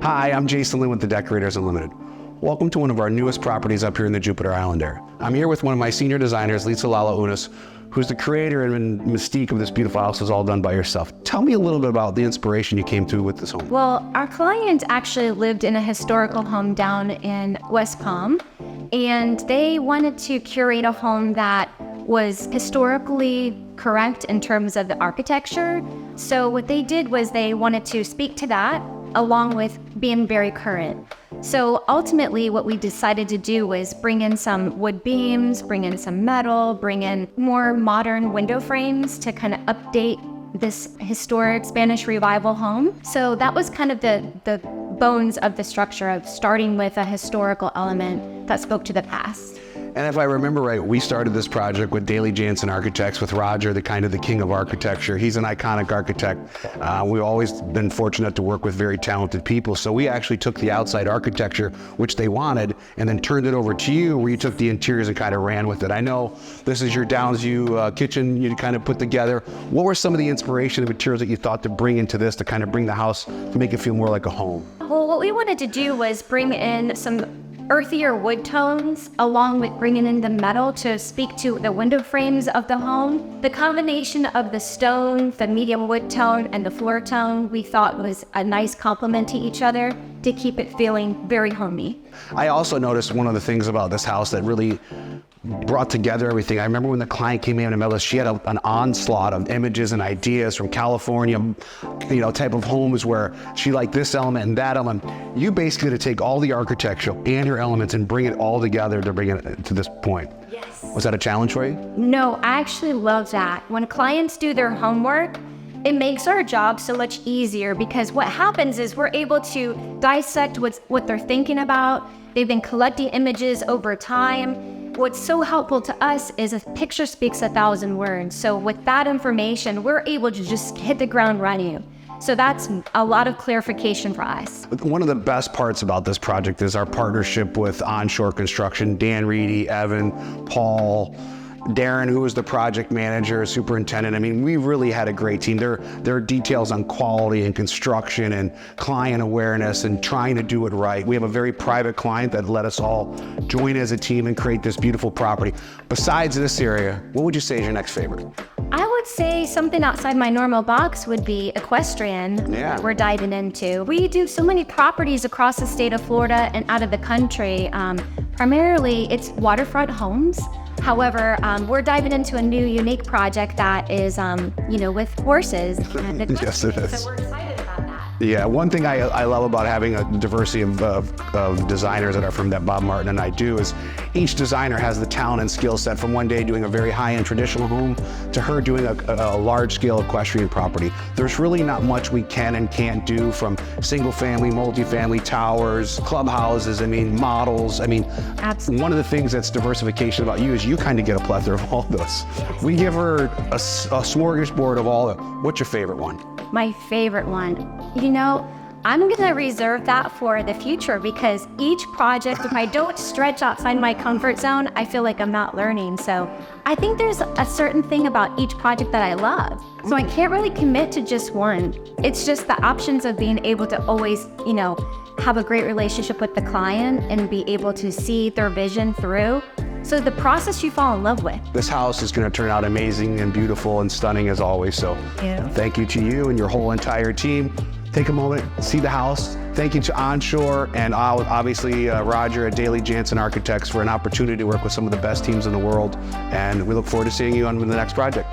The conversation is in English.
Hi, I'm Jason Lynn with the Decorators Unlimited. Welcome to one of our newest properties up here in the Jupiter Island area. I'm here with one of my senior designers, Lisa Lalaounis, who's the creator and mystique of this beautiful house. Is all done by yourself. Tell me a little bit about the inspiration you came to with this home. Well, our client actually lived in a historical home down in West Palm, and they wanted to curate a home that was historically correct in terms of the architecture. So what they did was they wanted to speak to that along with being very current. So ultimately what we decided to do was bring in some wood beams, bring in some metal, bring in more modern window frames to kind of update this historic Spanish Revival home. So that was kind of the bones of the structure, of starting with a historical element that spoke to the past. And if I remember right, we started this project with Daly Jansen Architects, with Roger, the king of architecture. He's an iconic architect. We've always been fortunate to work with very talented people. So we actually took the outside architecture, which they wanted, and then turned it over to you, where you took the interiors and kind of ran with it. I know this is your Downsview kitchen you kind of put together. What were some of the inspiration and materials that you thought to bring into this to kind of bring the house to make it feel more like a home? Well, what we wanted to do was bring in some earthier wood tones, along with bringing in the metal to speak to the window frames of the home. The combination of the stone, the medium wood tone, and the floor tone we thought was a nice complement to each other to keep it feeling very homey. I also noticed one of the things about this house that really brought together everything. I remember when the client came in and met us, she had an onslaught of images and ideas from California, type of homes where she liked this element and that element. You basically had to take all the architecture and your elements and bring it all together to bring it to this point. Yes. Was that a challenge for you? No, I actually love that. When clients do their homework, it makes our job so much easier, because what happens is we're able to dissect what they're thinking about. They've been collecting images over time. What's so helpful to us is a picture speaks 1,000 words. So with that information, we're able to just hit the ground running. So that's a lot of clarification for us. One of the best parts about this project is our partnership with Onshore Construction, Dan Reedy, Evan, Paul, Darren, who was the project manager, superintendent. I mean, we really had a great team. There are details on quality and construction and client awareness and trying to do it right. We have a very private client that let us all join as a team and create this beautiful property. Besides this area, what would you say is your next favorite? I would say something outside my normal box would be equestrian. Yeah. That we're diving into. We do so many properties across the state of Florida and out of the country. Primarily, it's waterfront homes. However, we're diving into a new, unique project that is, with horses. And Yes, it is. So we're excited about that. Yeah, one thing I love about having a diversity of designers that Bob Martin and I do is each designer has the talent and skill set, from one day doing a very high-end traditional home to her doing a large-scale equestrian property. There's really not much we can and can't do, from single-family, multi-family, towers, clubhouses, models. Absolutely. One of the things that's diversification about you is you kind of get a plethora of all this. We give her a smorgasbord of all of them. What's your favorite one? My favorite one. I'm gonna reserve that for the future, because each project, if I don't stretch outside my comfort zone, I feel like I'm not learning. So I think there's a certain thing about each project that I love. So I can't really commit to just one. It's just the options of being able to always, have a great relationship with the client and be able to see their vision through. So the process you fall in love with. This house is going to turn out amazing and beautiful and stunning as always. So thank you to you and your whole entire team. Take a moment, see the house. Thank you to Onshore and obviously Roger at Daly Jansen Architects for an opportunity to work with some of the best teams in the world. And we look forward to seeing you on the next project.